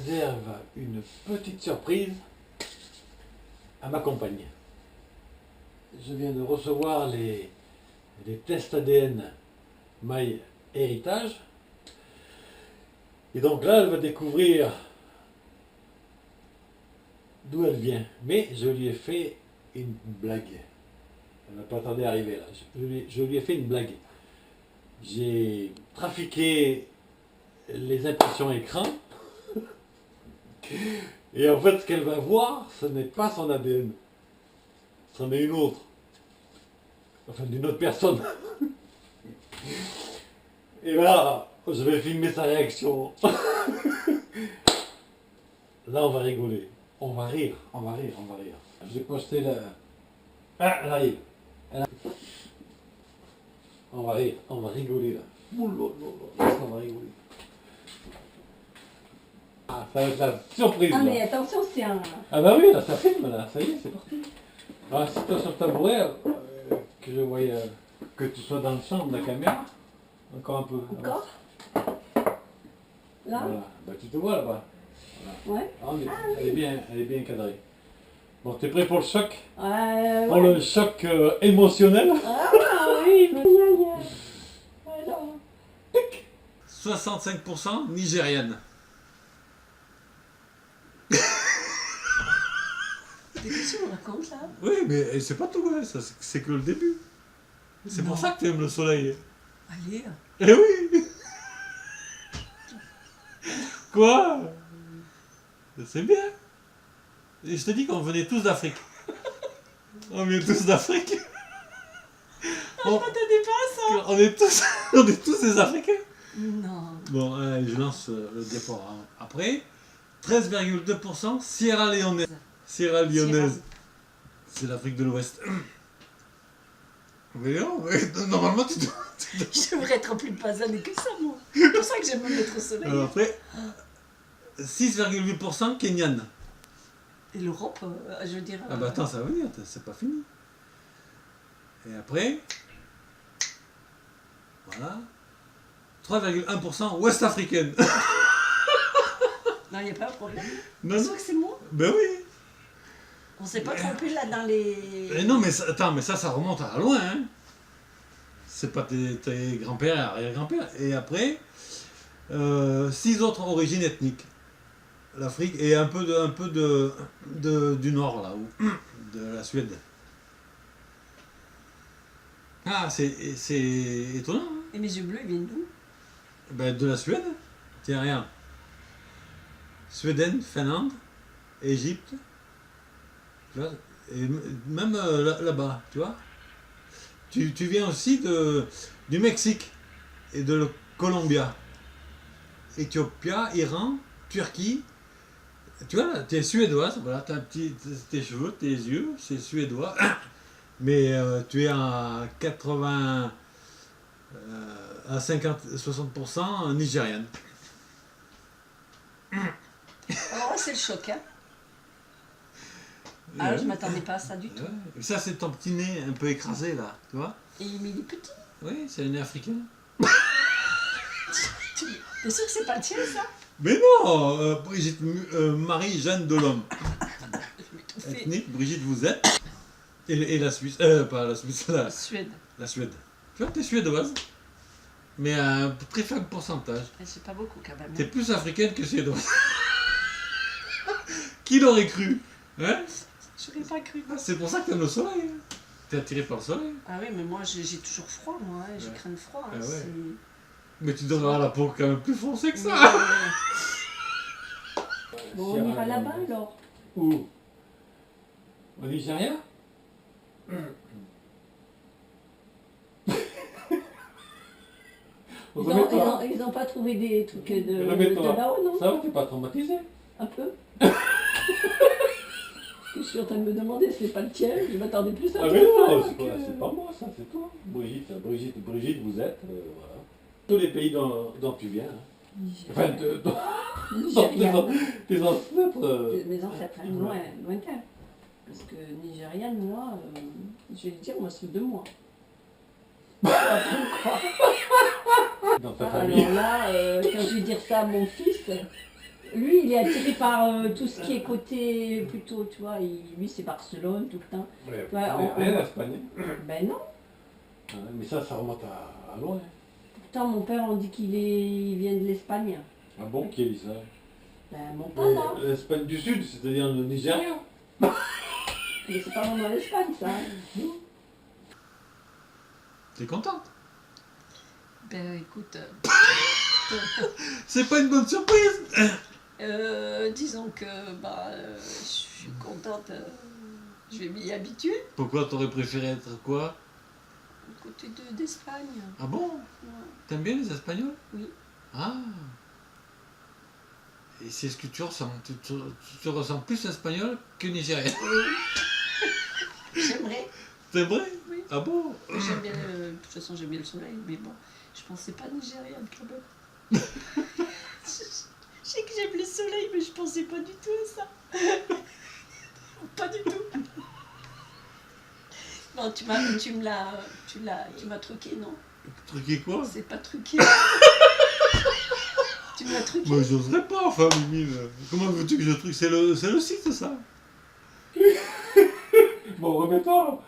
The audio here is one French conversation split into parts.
réserve une petite surprise à ma compagne. Je viens de recevoir les tests ADN MyHeritage. Et donc là, elle va découvrir d'où elle vient. Mais je lui ai fait une blague. Elle n'a pas tardé à arriver là. Je lui ai fait une blague. J'ai trafiqué les impressions écran. Et en fait, ce qu'elle va voir, ce n'est pas son ADN. C'en est une autre. Enfin, d'une autre personne. Et là, je vais filmer sa réaction. Là, on va rigoler. On va rire. Je vais poster la... Ah, elle arrive. On va rire, on va rigoler là. On va rigoler. Ah, ça va être la surprise là. Ah mais attention, c'est un... Ah bah oui, là ça filme là, ça y est, c'est parti. Alors si toi sur le tabouret, que je voie que tu sois dans le champ de la caméra, encore un peu. Encore Là Voilà. Bah tu te vois là-bas. Voilà. Ouais. Elle est bien cadrée. Bon, t'es prêt pour le choc? Pour ouais. le choc émotionnel? Ah oui, alors... 65% nigérienne. Qu'est-ce que tu me racontes là? Oui, mais c'est pas tout, hein, ça, c'est que le début. C'est pour ça que tu aimes le soleil. Allez. Eh oui. Quoi? C'est bien. Et je te dis qu'on venait tous d'Afrique. On vient tous d'Afrique. Je m'attendais pas à ça. On est tous des Africains. Non. Bon, je lance le départ. Après, 13,2% Sierra Leonaise. Sierra Leonaise. C'est l'Afrique de l'Ouest. Mais non, normalement tu dois... Je devrais être plus basanée que ça, moi. C'est pour ça que j'aime me mettre au soleil. Alors après, 6,8% Kenyane. Et l'Europe, je veux dire... Ah bah attends, ça va venir, c'est pas fini. Et après, voilà, 3,1% ouest-africaine. Non, il n'y a pas de problème. Non, C'est non. sûr que c'est moi. Ben oui. On s'est pas trompé là dans les... Mais non, mais attends, mais ça remonte à loin, hein. C'est pas tes grands-pères et arrière-grands-pères. Et après, 6 autres origines ethniques. L'Afrique et un peu du nord, là, de la Suède. Ah, c'est étonnant, hein. Et mes yeux bleus, ils viennent d'où? Ben, de la Suède. Tiens, regarde. Suède, Finlande, Égypte. Tu vois, et même là-bas, tu vois. Tu viens aussi du Mexique et de la Colombie. Éthiopie, Iran, Turquie. Tu vois, là, tu es suédoise, voilà, tu as tes cheveux, tes yeux, c'est suédois. Mais tu es à 80, à 50-60% nigérienne. Alors là, c'est le choc, hein. Ah, je m'attendais pas à ça du tout. Ouais. Ça, c'est ton petit nez un peu écrasé, là, tu vois. Et il est petit. Oui, c'est un nez africain. T'es sûr que c'est pas le tien, ça? Mais non, Brigitte, Marie-Jeanne Delhomme. Ethnique, Brigitte, vous êtes. Et la Suisse, pas la Suisse, la Suède. La Suède. Tu vois, t'es suédoise, mais à un très faible pourcentage. C'est pas beaucoup quand même. T'es plus africaine que suédoise. Qui l'aurait cru, hein? Je l'aurais pas cru. C'est pour ça que t'aimes le soleil. Hein. T'es attiré par le soleil. Ah oui, mais moi j'ai toujours froid, moi. Hein. J'ai craint le froid. Hein. Ah ouais. Mais tu devrais avoir la peau quand même plus foncée que ça. Bon, on ira là-bas alors. Où? Au Nigeria? Ils n'ont pas trouvé des trucs de là-haut, non? Ça va, t'es pas traumatisé? Un peu. Je suis en train de me demander si c'est pas le tien, je m'attendais plus à Ah toi. mais non, c'est pas moi ça, c'est toi. Brigitte, vous êtes, voilà. Tous les pays dont tu viens. Hein. Enfin, tes ancêtres. Mes ancêtres, lointains. Parce que nigériane, moi, je vais le dire, moi c'est de moi. Dans ta famille. Alors là, quand je vais dire ça à mon fils, Lui, il est attiré par tout ce qui est côté plutôt, tu vois, lui c'est Barcelone tout le temps. Ouais, Ouais, rien d'Espagne. Ben non. Mais ça remonte à loin. Pourtant, mon père, on dit il vient de l'Espagne. Ah bon, qui a dit ça? Ben, mon papa. L'Espagne du Sud, c'est-à-dire le Nigeria. Mais c'est pas vraiment l'Espagne, ça. T'es contente? Ben écoute, C'est pas une bonne surprise. disons que je suis contente, je vais m'y habituer, Pourquoi t'aurais préféré être quoi? côté d'Espagne. Ah bon? Ouais. T'aimes bien les Espagnols? Oui. Ah. Et c'est ce que tu ressens. Tu te ressens plus espagnol que nigérien. J'aimerais. C'est vrai? Oui. Ah bon? J'aime bien, de toute façon j'aime bien le soleil, mais bon, je pensais pas nigériane quand même. Je sais que j'aime le soleil, mais je pensais pas du tout à ça. Pas du tout. Non, tu m'as truqué, non? Truqué quoi? C'est pas truqué. Tu m'as truqué. Moi j'oserais pas, enfin Mimine. Comment veux-tu que je truque? C'est le site ça? Bon, remets-toi.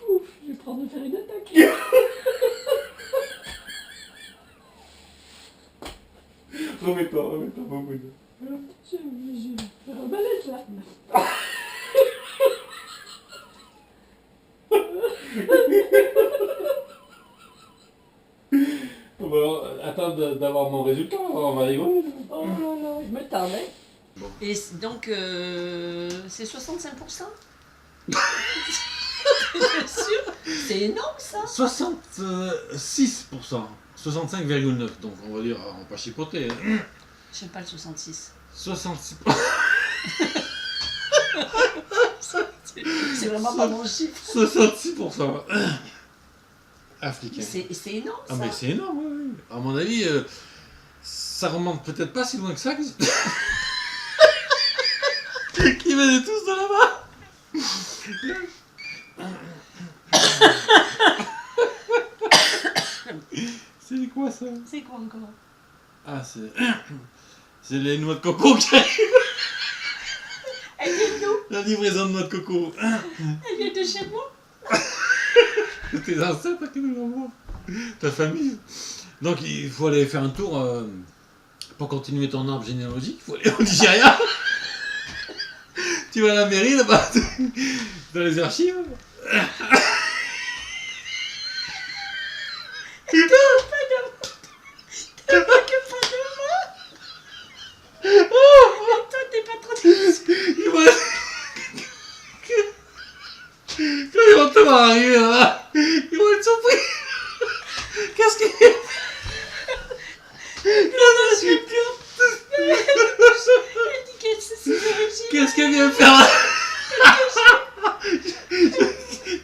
Ouf, je vais prendre de faire une attaque. Remets-toi, Mamoun. Je vais faire un malaise là. On va attendre d'avoir mon résultat, on va rigoler. Oh là là, je me tarde, hein. Et donc, c'est 65%. Bien sûr, c'est énorme ça. 66%. 65,9%. Donc on va dire, on va pas chipoter. Hein. J'aime pas le 66. 66%. C'est vraiment pas mon chiffre. 66%. Africain. C'est énorme ça. Ah mais c'est énorme, oui, oui. À mon avis, ça remonte peut-être pas si loin que ça. Qui venaient tous de là-bas. C'est quoi ça? C'est quoi encore? Ah c'est... C'est les noix de coco qui arrivent. Elle vient d'où? La livraison de noix de coco. Elle vient de chez moi. C'est tes ancêtres qui nous l'envoient. Ta famille. Donc il faut aller faire un tour pour continuer ton arbre généalogique. Il faut aller au Nigeria. Tu vas à la mairie là-bas, dans les archives. T'as pas que pas de moi. Et toi, t'es pas trop déçu. Ils vont... Quand ils vont te voir arriver là, ils vont être surpris. Qu'est-ce qu'il y a? Elle dit qu'elle sait ses origines. Qu'est-ce qu'elle vient faire là?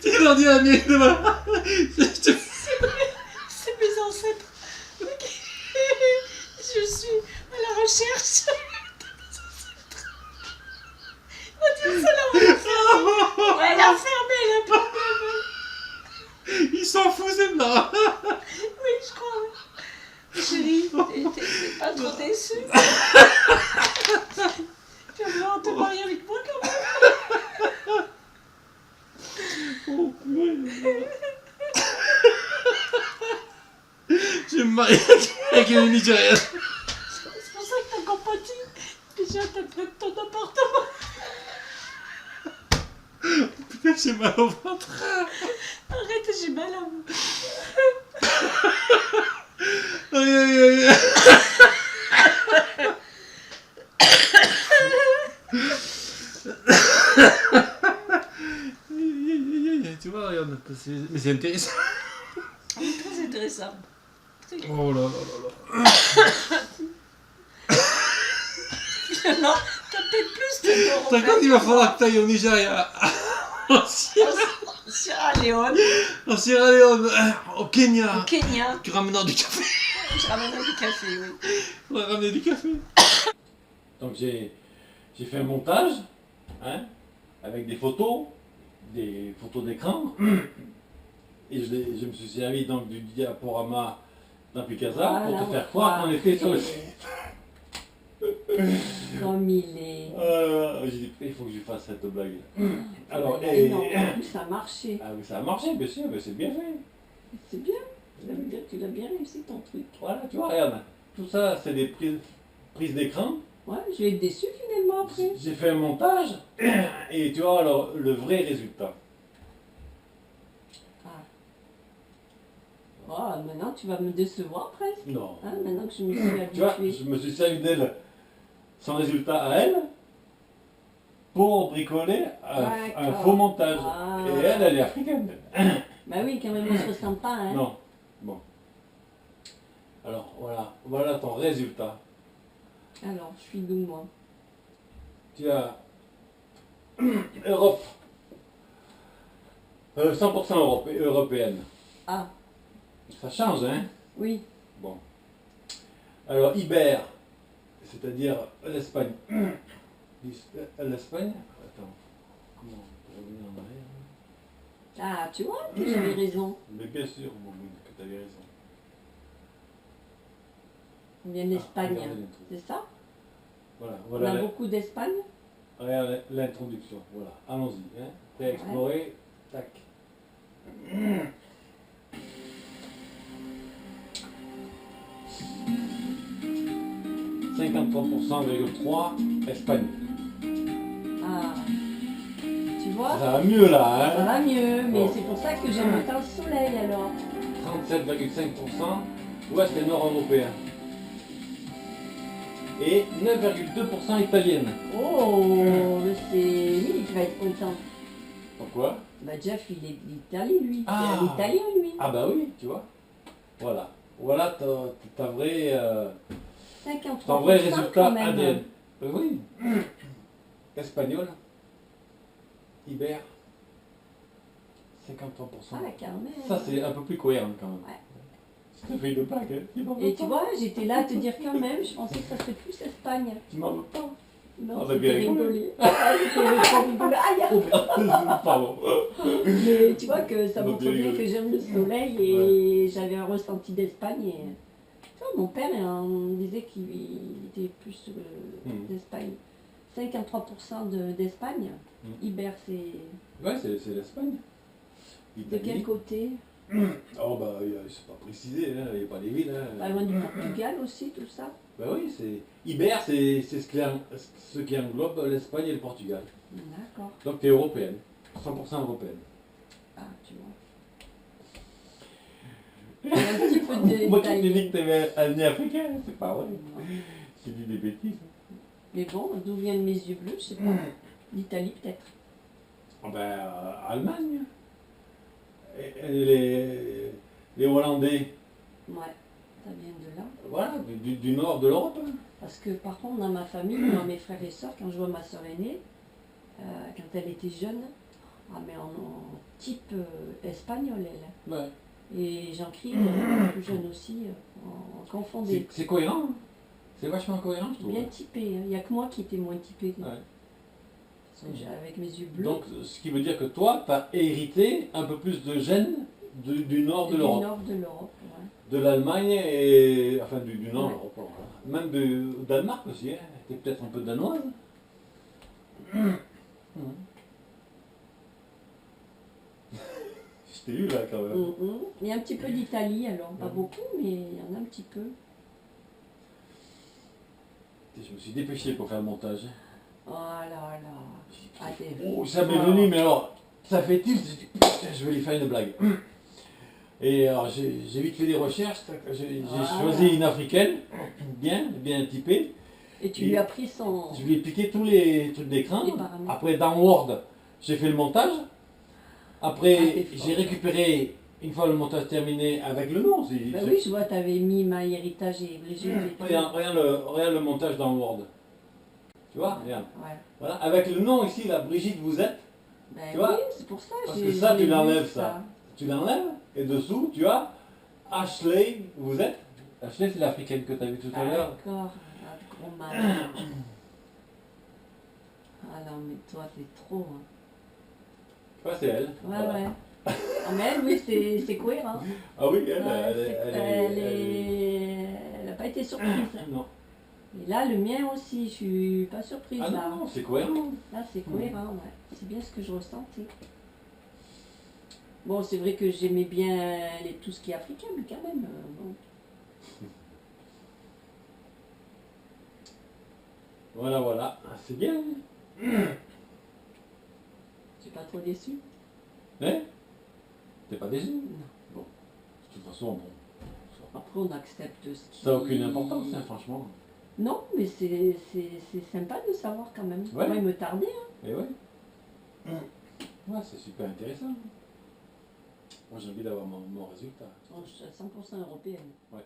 Tu leur dis à la mairie demain. C'est mes ancêtres. Ok. Je suis à la recherche de mes ancêtres. On va dire ça là, on va la fermer. Ouais, la fermer, la poubelle. Ils s'en foutent, c'est marrant. Oui, je crois. Ouais. Chérie, t'es pas trop déçue. Tu vas vouloir te marier avec moi quand même. Oh, ouais. Je vais me marier avec une Nigérienne. C'est pour ça que t'as compatis. Déjà, t'as pris ton appartement. Putain, j'ai mal au ventre. Arrête, j'ai mal à vous. Aïe, aïe, aïe. Tu vois, regarde, mais c'est intéressant. Très intéressant. Très... Oh là là là là. Finalement, t'as peut-être plus de euros. T'as quand il va falloir que tu ailles au Nigeria, en Sierra Leone, Sierra Leone, au Kenya. au Kenya. Tu ramèneras du café. Je ramènerai du café, oui. On va ramener du café. Donc j'ai fait un montage, hein, avec des photos d'écran. Et je me suis servi donc du diaporama d'Ampicasa pour Voilà, te faire croire qu'on était sur le et- site. Comme il est. J'ai dit, il faut que je fasse cette blague. Alors, Non, en plus, ça a marché. Ah oui, ça a marché, bien sûr, mais c'est bien fait. C'est bien. Ça veut dire que tu l'as bien réussi ton truc. Voilà, tu vois, regarde. Tout ça, c'est des prises d'écran. Ouais, je vais être déçue finalement après. J'ai fait un montage et tu vois alors le vrai résultat. Ah. Oh, maintenant tu vas me décevoir presque. Non. Hein, maintenant que je me suis Tu vois, habituée. je me suis servi d'elle, son résultat à elle, pour bricoler un D'accord. faux montage. Ah. Et elle est africaine. Bah oui, quand même, on se ressemble pas. Hein. Non. Bon. Alors voilà ton résultat. Alors, je suis d'où moi? Tu as Europe. 100% européenne. Ah, Ça change, hein? oui. Bon. Alors, Iber, c'est-à-dire l'Espagne. L'Espagne? Attends. Comment on peut revenir en arrière? Ah, tu vois que j'avais raison. Mais bien sûr, mon Moon, que tu avais raison. On vient d'Espagne, regardez hein. l'intro. C'est ça? Voilà, On a voilà beaucoup d'Espagne? regarde l'introduction. Voilà, allons-y. Hein. Prêt à explorer? Tac. 53,3 Espagne. Ah, tu vois? Ça va mieux là, Ça hein? va mieux, mais Bon. c'est pour ça que j'aime autant le soleil alors. 37,5% ouest et nord européen. Et 9,2% italienne. Oh, c'est lui qui va être content. Pourquoi? Bah Jeff, il est d'Italie lui. Ah. C'est un Italien lui. Ah bah oui, tu vois. Voilà. Voilà ta vraie, 53% ton vrai résultat quand même. ADN. Oui. Espagnol. Iber. 53%. Ah, quand même. Ça c'est un peu plus cohérent quand même. Ouais. Ça fait une blague, hein. Et tu vois, j'étais là à te dire quand même, je pensais que ça serait plus Espagne. Tu m'en veux pas. Non, On a c'était bien rigolé. rigolé. Ah, c'était trop rigolo. Aïe. Pardon. Mais tu vois que ça On a montre bien bien rigolé. que j'aime le soleil et j'avais un ressenti d'Espagne. Et... Tu vois, mon père on disait qu'il était plus d'Espagne. 53% d'Espagne. Iber, c'est Ouais, c'est l'Espagne. de quel côté? Oh bah, c'est pas précisé, hein, il n'y a pas les villes. Hein. Pas loin du Portugal aussi, tout ça. Bah oui, c'est Iber, c'est ce qui englobe l'Espagne et le Portugal. D'accord. Donc tu es européenne, 100% européenne. Ah, tu vois. Il y a un petit peu de Moi qui t'ai dit d'Italie. que tu avais un nez africain, c'est pas vrai. J'ai dit des bêtises. Mais bon, d'où viennent mes yeux bleus, je sais pas. L'Italie peut-être. Ah ben, Allemagne. Et les Hollandais, Ouais, ça vient de là. voilà, du nord de l'Europe. Hein. Parce que par contre, dans ma famille, dans mes frères et sœurs, quand je vois ma sœur aînée, quand elle était jeune, ah mais en type espagnol elle. Ouais. Et Jean-Christ, plus jeune aussi, en confondait. C'est cohérent. Hein. C'est vachement cohérent, je trouve. Bien typé, hein. Il n'y a que moi qui étais moins typé. Ouais. Parce que avec mes yeux bleus. Donc, ce qui veut dire que toi, tu as hérité un peu plus de gènes du nord de du l'Europe. nord de l'Europe, ouais. De l'Allemagne et. Enfin, du nord de Ouais. l'Europe. Voilà. Même du Danemark aussi. Hein. Tu es peut-être un peu danoise. Je t'ai eu là quand même. Il y a un petit peu d'Italie, alors pas beaucoup, mais il y en a un petit peu. Je me suis dépêché pour faire le montage. Oh là là. Ah, t'es- Oh, ça m'est venu, mais alors, ça fait tilt, j'ai dit, putain, je vais lui faire une blague. Et alors, j'ai vite fait des recherches, j'ai Ah. choisi une africaine, bien typée. Et tu lui as pris son... Je lui ai piqué tous les trucs d'écran. Les paramètres. Après, dans Word, j'ai fait le montage. Ah, Après, t'es fort. j'ai récupéré, une fois le montage terminé, avec le nom. Bah oui, je vois, t'avais mis My Héritage et Brigitte. et tout. Regarde le montage dans Word. Tu vois, regarde. Ouais. Voilà, avec le nom ici, là, Brigitte, vous êtes. Ben Tu vois, oui, c'est pour ça. parce j'ai- que ça, j'ai tu l'enlèves, vu ça. Tu l'enlèves, et dessous, tu as Ashley, vous êtes. Ashley, c'est l'africaine que tu as vu tout à Ah, l'heure. d'accord. Ah, gros malin. Ah non, mais toi, c'est trop. Hein. Ouais, c'est elle. Ouais, Voilà. ouais. Ah, mais elle, oui, c'est cohérent. Ah oui, Ouais, elle elle n'a pas été surprise. Non. Et là, le mien aussi, je suis pas surprise Ah là. non, c'est cohérent. Là, c'est cohérent, ouais. C'est bien ce que je ressentais. Bon, c'est vrai que j'aimais bien tout ce qui est africain, mais quand même. Bon. Voilà, voilà. Ah, c'est bien. Je suis pas trop déçue. Hein? T'es pas déçu? Non. Bon. De toute façon, bon. Après, on accepte ce qui... Ça n'a aucune importance, hein, franchement. Non, mais c'est sympa de savoir quand même. Ouais. Moi, il me tardait. Hein. Et ouais. Ouais, c'est super intéressant. Moi, j'ai envie d'avoir mon résultat. Oh, je suis à 100% européenne. Ouais.